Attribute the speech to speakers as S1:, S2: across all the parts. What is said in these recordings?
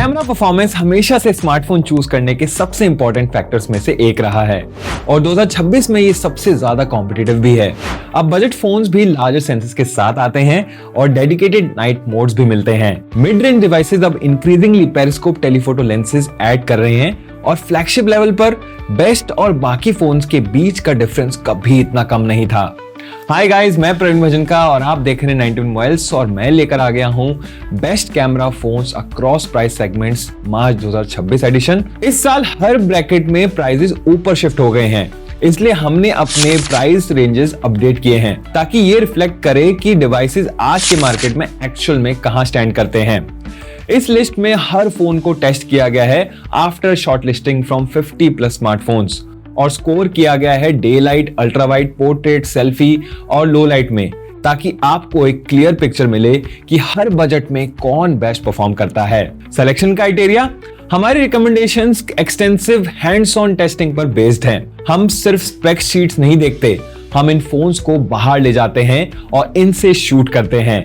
S1: Camera performance हमेशा से smartphone choose करने के सबसे इंपॉर्टेंट फैक्टर्स में से एक रहा है और 2026 में ये सबसे ज्यादा कॉम्पिटिटिव भी है। अब बजट फोन्स भी लार्जर सेंसर्स के साथ आते हैं और डेडिकेटेड नाइट मोड्स भी मिलते हैं। मिड रेंज डिवाइसेस अब increasingly periscope telephoto lenses add कर रहे हैं और फ्लैगशिप लेवल पर बेस्ट और बाकी फोन्स के बीच का डिफरेंस कभी इतना कम नहीं था। हाय गाइस, मैं प्रवीण भजनका और आप देख रहे हैं 91 मोबाइल्स और मैं लेकर आ गया हूं best camera phones across price segments March 2026 edition. इस साल हर ब्रैकेट में प्राइसेस ऊपर शिफ्ट हो गए हैं, इसलिए हमने अपने प्राइस रेंजेस अपडेट किए हैं ताकि ये रिफ्लेक्ट करे कि डिवाइसेस आज के मार्केट में एक्चुअल में कहां स्टैंड करते हैं। इस लिस्ट में हर फोन को टेस्ट किया गया है आफ्टर शॉर्टलिस्टिंग फ्रॉम 50+ स्मार्टफोन्स और स्कोर किया गया है day light, ultra wide, portrait, selfie और लो लाइट में, ताकि आपको एक क्लियर पिक्चर मिले कि हर बजट में कौन बेस्ट परफॉर्म करता है। सिलेक्शन क्राइटेरिया, हमारी recommendations extensive hands on testing पर बेस्ड हैं। हम सिर्फ स्पेक शीट्स नहीं देखते, हम इन फोन्स को बाहर ले जाते हैं और इनसे शूट करते हैं।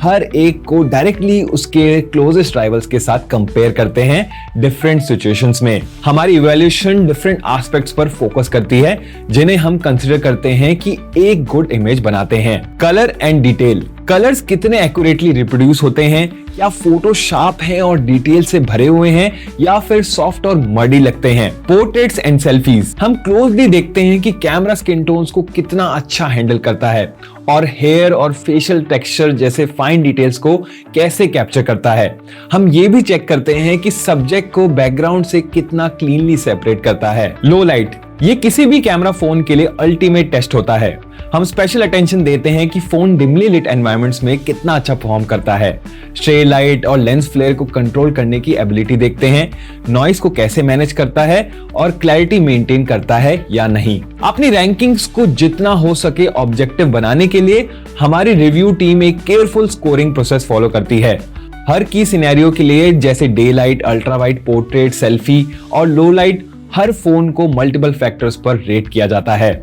S1: हर एक को डायरेक्टली उसके क्लोजेस्ट राइवल्स के साथ कंपेयर करते हैं डिफरेंट सिचुएशंस में। हमारी इवैल्यूएशन डिफरेंट एस्पेक्ट्स पर फोकस करती है जिन्हें हम कंसीडर करते हैं कि एक गुड इमेज बनाते हैं। कलर एंड डिटेल, कलर्स कितने एक्यूरेटली रिप्रोड्यूस होते हैं, क्या फोटो शार्प है और डिटेल से भरे हुए हैं या फिर सॉफ्ट और मडी लगते हैं। पोर्ट्रेट्स एंड सेल्फीज, हम क्लोजली देखते हैं कि कैमरा स्किन टोन्स को कितना अच्छा हैंडल करता है और हेयर और फेशियल टेक्सचर जैसे फाइन डिटेल्स को कैसे कैप्चर करता है। हम ये भी चेक करते हैं कि सब्जेक्ट को बैकग्राउंड से कितना क्लीनली सेपरेट करता है। लो लाइट, ये किसी भी कैमरा फोन के लिए अल्टीमेट टेस्ट होता है। हम स्पेशल अटेंशन देते हैं कि फोन डिमली लिट एनवायरनमेंट्स में कितना अच्छा परफॉर्म करता है। स्ट्रे लाइट और लेंस फ्लेयर को कंट्रोल करने की एबिलिटी देखते हैं, नॉइस को कैसे मैनेज करता है और क्लैरिटी मेंटेन करता है या नहीं। अपनी रैंकिंग्स को जितना हो सके ऑब्जेक्टिव बनाने के लिए हमारी रिव्यू टीम एक केयरफुल स्कोरिंग प्रोसेस फॉलो करती है। हर की सिनेरियो के लिए जैसे day light, ultra wide, portrait, selfie और लो लाइट, हर फोन को मल्टीपल फैक्टर्स पर रेट किया जाता है।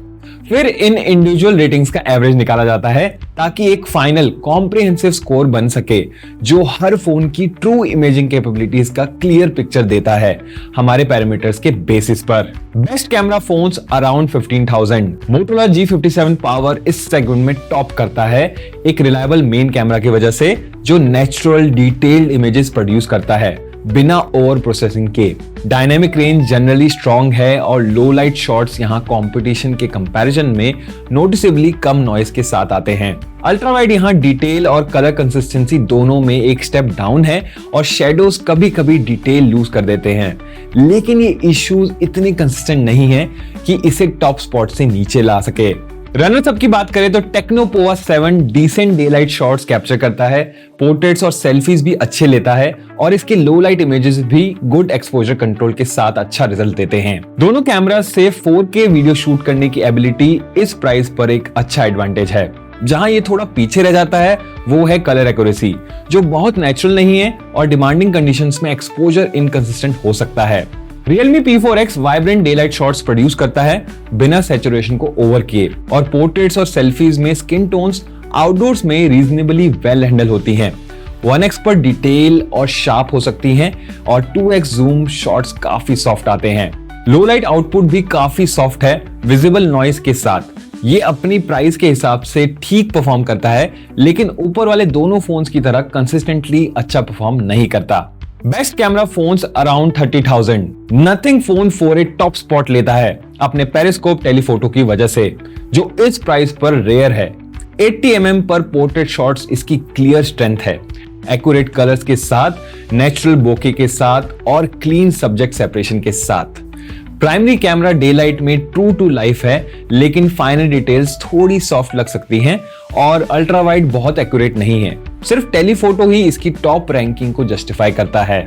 S1: फिर इन इंडिविजुअल रेटिंग्स का एवरेज निकाला जाता है ताकि एक फाइनल कॉम्प्रिहेंसिव स्कोर बन सके जो हर फोन की ट्रू इमेजिंग कैपेबिलिटीज का क्लियर पिक्चर देता है हमारे पैरामीटर्स के बेसिस पर। Best camera phones around 15,000। Motorola G57 power इस सेगमेंट में टॉप करता है एक रिलायबल मेन कैमरा की वजह से जो नेचुरल डिटेल्ड इमेजेस प्रोड्यूस करता है बिना ओवर प्रोसेसिंग के। डायनेमिक रेंज जनरली स्ट्रॉन्ग है और लो लाइट शॉट्स यहां कंपटीशन के कंपैरिजन में नोटिसेबली कम नॉइस के साथ आते हैं। अल्ट्रा वाइड यहां डिटेल और कलर कंसिस्टेंसी दोनों में एक स्टेप डाउन है और शेडोज कभी कभी डिटेल लूज कर देते हैं, लेकिन ये इश्यूज इतने कंसिस्टेंट नहीं है कि इसे टॉप स्पॉट से नीचे ला सके। रनर्स अप की बात करें तो Tecno Pova 7 decent daylight shots capture करता है, पोर्ट्रेट्स और सेल्फीज भी अच्छे लेता है और इसके लो लाइट इमेजेस भी गुड एक्सपोजर कंट्रोल के साथ अच्छा रिजल्ट देते हैं। दोनों कैमरा से 4K वीडियो शूट करने की एबिलिटी इस प्राइस पर एक अच्छा एडवांटेज है। जहां ये थोड़ा पीछे रह जाता है वो है कलर एक्यूरेसी, जो बहुत नेचुरल नहीं है और डिमांडिंग कंडीशंस में एक्सपोजर इनकंसिस्टेंट हो सकता है। Realme P4X vibrant day light shots produce करता है बिना सैचुरेशन को ओवर किए और पोर्ट्रेट्स और सेल्फीज में स्किन टोन्स आउटडोर्स में रीजनेबली वेल हैंडल होती हैं। 1x पर डिटेल और शार्प हो सकती हैं और 2x जूम शॉट्स काफी सॉफ्ट आते हैं। लो लाइट आउटपुट भी काफी सॉफ्ट है विजिबल नॉइस के साथ। ये अपनी प्राइस के हिसाब से ठीक परफॉर्म करता है, लेकिन ऊपर वाले दोनों फोन्स की तरह कंसिस्टेंटली अच्छा परफॉर्म नहीं करता। Best camera phones around 30,000। Nothing phone 4A top spot लेता है अपने पेरिस्कोप टेलीफोटो की वजह से, जो इस प्राइस पर रेयर है। 80 mm पर पोर्ट्रेट शॉट्स इसकी क्लियर स्ट्रेंथ है, एक्यूरेट कलर्स के साथ, नेचुरल बोके के साथ और क्लीन सब्जेक्ट सेपरेशन के साथ। प्राइमरी कैमरा डे लाइट में ट्रू टू लाइफ है, लेकिन फाइनल डिटेल्स थोड़ी सॉफ्ट लग सकती हैं और अल्ट्रा वाइड बहुत एक्यूरेट नहीं है। सिर्फ टेलीफोटो ही इसकी टॉप रैंकिंग को जस्टिफाई करता है।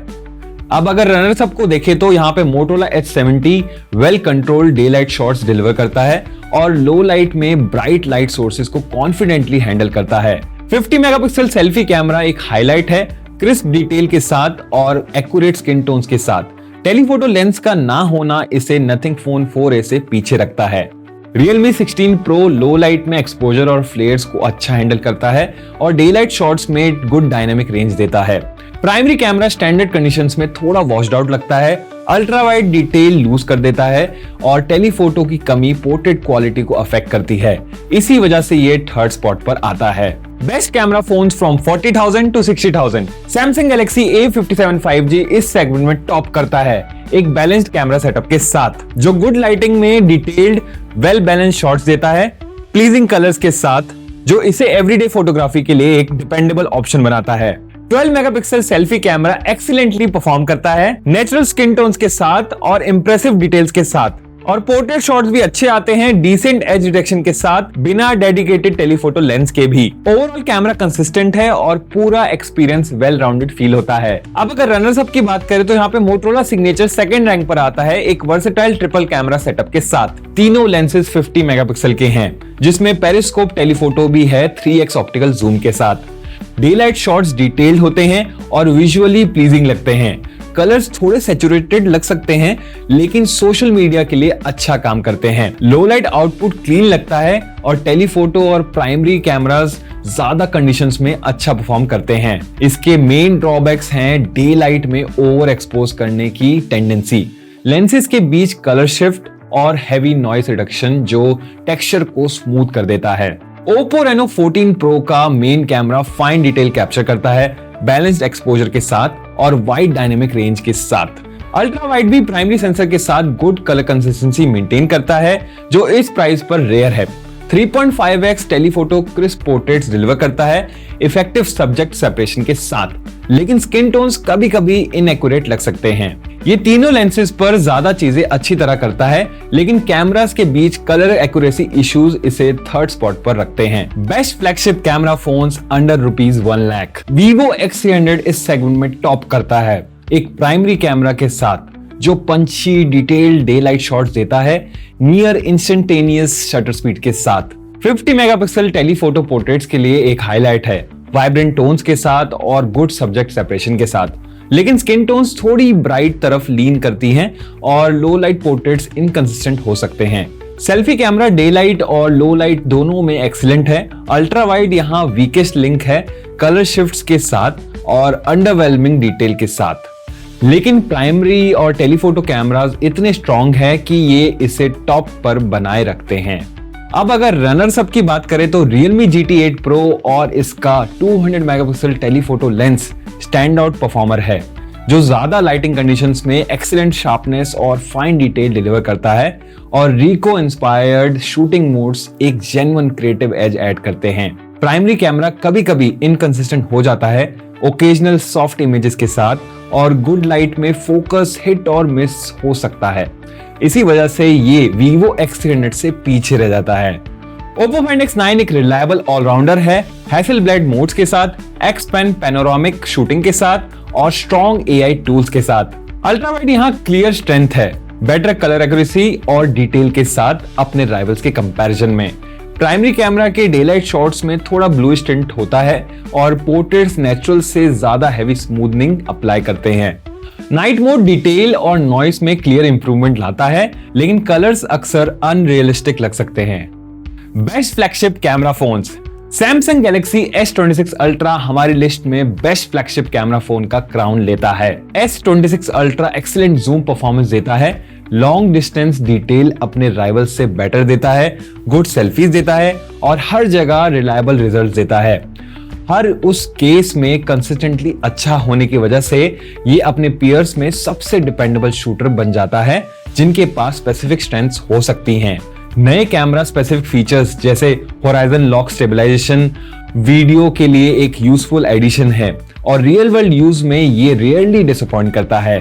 S1: अब अगर रनर्स अप को देखें तो यहाँ पे Motorola H70 well controlled day light shots deliver करता है और लो लाइट में ब्राइट लाइट सोर्सेज को कॉन्फिडेंटली हैंडल करता है। 50 मेगापिक्सल सेल्फी कैमरा एक हाईलाइट है क्रिस्प डिटेल के साथ और एक्यूरेट स्किन टोन्स के साथ। टेलीफोटो लेंस का ना होना इसे नथिंग फोन 4A से पीछे रखता है। Realme 16 Pro लो लाइट में एक्सपोजर और फ्लेयर्स को अच्छा हैंडल करता है और डे लाइट शॉट्स में गुड डायनेमिक रेंज देता है। प्राइमरी कैमरा स्टैंडर्ड कंडीशंस में थोड़ा वॉश्ड आउट लगता है, अल्ट्रा वाइड डिटेल लूज कर देता है और टेलीफोटो की कमी पोर्ट्रेट क्वालिटी को अफेक्ट करती है। इसी वजह से ये थर्ड स्पॉट पर आता है। Best camera phones from 40,000 to 60,000। Samsung Galaxy A57 5G इस सेगमेंट में टॉप करता है, एक बैलेंस्ड कैमरा सेटअप के साथ जो गुड लाइटिंग में डिटेल्ड वेल बैलेंस्ड शॉट्स देता है, प्लीजिंग कलर्स के साथ जो इसे एवरीडे फोटोग्राफी के लिए एक डिपेंडेबल ऑप्शन बनाता है। 12 megapixel selfie camera excellently perform करता है नेचुरल स्किन टोन्स के साथ और इंप्रेसिव डिटेल्स के साथ, और पोर्ट्रेट शॉट्स भी अच्छे आते हैं डिसेंट एज डिटेक्शन के साथ बिना डेडिकेटेड टेलीफोटो लेंस के भी। ओवरऑल कैमरा कंसिस्टेंट है और पूरा एक्सपीरियंस वेल राउंडेड फील होता है। अब अगर रनर्स अप की बात करें तो यहाँ पे मोटोरोला सिग्नेचर सेकंड रैंक पर आता है एक वर्सेटाइल ट्रिपल कैमरा सेटअप के साथ। तीनों लेंसेज 50 मेगापिक्सल के हैं जिसमें पेरिस्कोप टेलीफोटो भी है 3x ऑप्टिकल जूम के साथ। डे लाइट शॉट्स डिटेल्ड होते हैं और विजुअली प्लीजिंग लगते हैं। कलर्स थोड़े सैचुरेटेड लग सकते हैं लेकिन सोशल मीडिया के लिए अच्छा काम करते हैं। लो लाइट आउटपुट क्लीन लगता है और टेलीफोटो और प्राइमरी कैमरास ज्यादा कंडीशंस में अच्छा परफॉर्म करते हैं। इसके मेन ड्रॉबैक्स हैं डे लाइट में ओवर एक्सपोज करने की टेंडेंसी, लेंसेज के बीच कलर शिफ्ट और हैवी नॉइस रिडक्शन जो टेक्सचर को स्मूथ कर देता है। Oppo Reno 14 Pro का main camera fine detail capture करता है बैलेंस्ड एक्सपोजर के साथ और वाइड डायनेमिक रेंज के साथ। अल्ट्रा वाइड भी प्राइमरी सेंसर के साथ गुड कलर कंसिस्टेंसी मेंटेन करता है जो इस प्राइस पर रेयर है। 3.5x telephoto crisp portraits deliver करता है इफेक्टिव सब्जेक्ट सेपरेशन के साथ, लेकिन स्किन टोन्स कभी कभी इनएक्यूरेट लग सकते हैं। ये तीनों लेंसेज पर ज्यादा चीजें अच्छी तरह करता है लेकिन कैमरास के बीच कलर एक्यूरेसी इश्यूज इसे थर्ड स्पॉट पर रखते हैं। Best flagship camera phones under ₹1 lakh. Vivo X300 इस सेगमेंट में टॉप करता है एक प्राइमरी कैमरा के साथ जो पंची डिटेल्ड डे लाइट शॉट्स देता है नियर इंस्टेंटेनियस शटर स्पीड के साथ। 50 मेगापिक्सल टेलीफोटो पोर्ट्रेट्स के लिए एक हाईलाइट है वाइब्रेंट टोन्स के साथ और गुड सब्जेक्ट सेपरेशन के साथ, लेकिन स्किन टोन्स थोड़ी ब्राइट तरफ लीन करती हैं और लो लाइट पोर्ट्रेट्स इनकंसिस्टेंट हो सकते हैं। सेल्फी कैमरा डे लाइट और लो लाइट दोनों में एक्सीलेंट है। अल्ट्रा वाइड यहाँ वीकेस्ट लिंक है कलर शिफ्ट्स के साथ और अंडरवेलमिंग डिटेल के साथ, लेकिन प्राइमरी और टेलीफोटो कैमरास इतने स्ट्रॉन्ग है कि ये इसे टॉप पर बनाए रखते हैं। अब अगर रनर्स अप की बात करें तो Realme GT8 Pro और इसका 200 megapixel telephoto lens stand out performer है जो ज्यादा लाइटिंग कंडीशंस में एक्सीलेंट शार्पनेस और फाइन डिटेल डिलीवर करता है, और रिको इंस्पायर्ड शूटिंग मोड्स एक जेन्युइन क्रिएटिव एज ऐड करते हैं। प्राइमरी कैमरा कभी कभी इनकंसिस्टेंट हो जाता है ओकेजनल सॉफ्ट इमेजेस के साथ, और गुड लाइट में फोकस हिट और मिस हो सकता है। इसी वजह से ये Vivo X300 से पीछे रह जाता है। Oppo Find X9 एक रिलायबल ऑलराउंडर है हैसलब्लेड मोड्स के साथ, X-Pen पैनोरामिक शूटिंग के साथ और स्ट्रॉन्ग AI टूल्स के साथ। अल्ट्रा वाइड यहाँ क्लियर स्ट्रेंथ है बेटर कलर एक्यूरेसी और डिटेल के साथ अपने राइवल्स के कंपैरिजन में। प्राइमरी कैमरा के डेलाइट शॉट्स में थोड़ा ब्लू टिंट होता है और पोर्ट्रेट्स नेचुरल से ज्यादा हैवी स्मूथनिंग अप्लाई करते हैं। नाइट मोड डिटेल और नॉइस में क्लियर इंप्रूवमेंट लाता है, लेकिन कलर्स अक्सर अनरियलिस्टिक लग सकते हैं। Best flagship camera phones. Samsung Galaxy S26 ultra हमारी लिस्ट में बेस्ट फ्लैगशिप कैमरा फोन का क्राउन लेता है। S26 ultra excellent zoom performance देता है, लॉन्ग डिस्टेंस डिटेल अपने राइवल से बेटर देता है, गुड सेल्फीज देता है और हर जगह रिलायबल रिजल्ट देता है। हर उस केस में कंसिस्टेंटली अच्छा होने की वजह से ये अपने पीयर्स में सबसे डिपेंडेबल शूटर बन जाता है जिनके पास स्पेसिफिक स्ट्रेंथ्स हो सकती हैं। नए कैमरा स्पेसिफिक फीचर्स जैसे होराइजन लॉक स्टेबलाइजेशन वीडियो के लिए एक यूजफुल एडिशन है और रियल वर्ल्ड यूज में ये रेयरली डिसअपॉइंट करता है।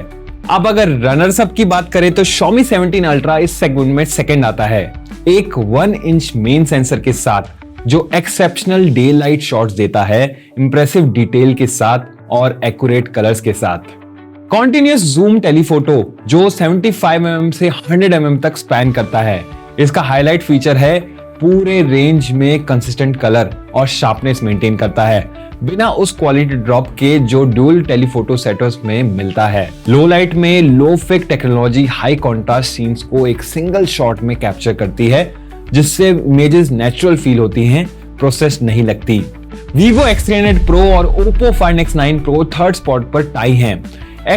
S1: अब अगर रनर्स अप की बात करें तो Xiaomi 17 अल्ट्रा इस सेगमेंट में सेकंड आता है, एक 1 इंच मेन सेंसर के साथ जो एक्सेप्शनल डे लाइट शॉट्स देता है इंप्रेसिव डिटेल के साथ और एक्यूरेट कलर्स के साथ। कॉन्टिन्यूअस जूम टेलीफोटो जो 75 mm से 100 mm तक स्पैन करता है। इसका हाईलाइट फीचर है पूरे रेंज में कंसिस्टेंट कलर और शार्पनेस मेंटेन करता है बिना उस क्वालिटी ड्रॉप के जो डुअल टेलीफोटो सेटअप्स में मिलता है। लो लाइट में लो फिक टेक्नोलॉजी हाई कॉन्ट्रास्ट सीन्स को एक सिंगल शॉट में कैप्चर करती है जिससे इमेजेस नेचुरल फील होती हैं, प्रोसेस्ड नहीं लगती। Vivo X300 Pro और Oppo Find X9 Pro third spot पर टाई हैं।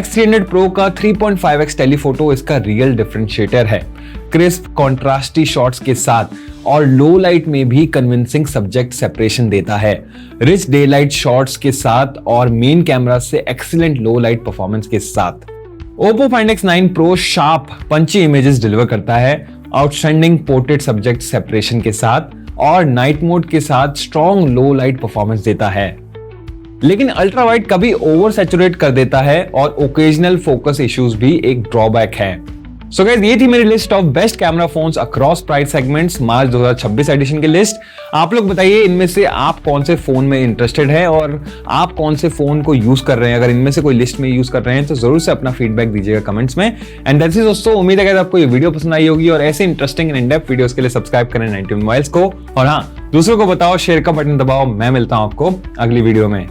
S1: X300 Pro का 3.5x टेलीफोटो इसका रियल डिफरेंशिएटर है। क्रिस्प कॉन्ट्रास्टी शॉट्स के साथ और लो लाइट में भी कन्विंसिंग सब्जेक्ट सेपरेशन देता है। रिच डे लाइट शॉट्स के साथ और मेन कैमरा से एक्सीलेंट लो लाइट परफॉर्मेंस के साथ Oppo Find X9 Pro sharp punchy images deliver करता है, आउटस्टैंडिंग पोर्ट्रेट सब्जेक्ट सेपरेशन के साथ और नाइट मोड के साथ स्ट्रॉन्ग लो लाइट परफॉर्मेंस देता है। लेकिन अल्ट्रा वाइड कभी ओवर सैचुरेट कर देता है और ओकेजनल फोकस इश्यूज भी एक ड्रॉबैक है। सो गाइस, ये थी मेरी list of best camera phones across price segments March 2026 edition की लिस्ट। आप लोग बताइए इनमें से आप कौन से फोन में इंटरेस्टेड है और आप कौन से फोन को यूज कर रहे हैं। अगर इनमें से कोई लिस्ट में यूज कर रहे हैं तो जरूर से अपना फीडबैक दीजिएगा कमेंट्स में। एंड दैट्स इट दोस्तों, उम्मीद है कि आपको ये वीडियो पसंद आई होगी और ऐसे इंटरेस्टिंग एंड इन-डेप्थ वीडियोस के लिए सब्सक्राइब करें 90 मोबाइल्स को। और हाँ, दूसरों को बताओ, शेयर का बटन दबाओ। मैं मिलता हूं आपको अगली वीडियो में।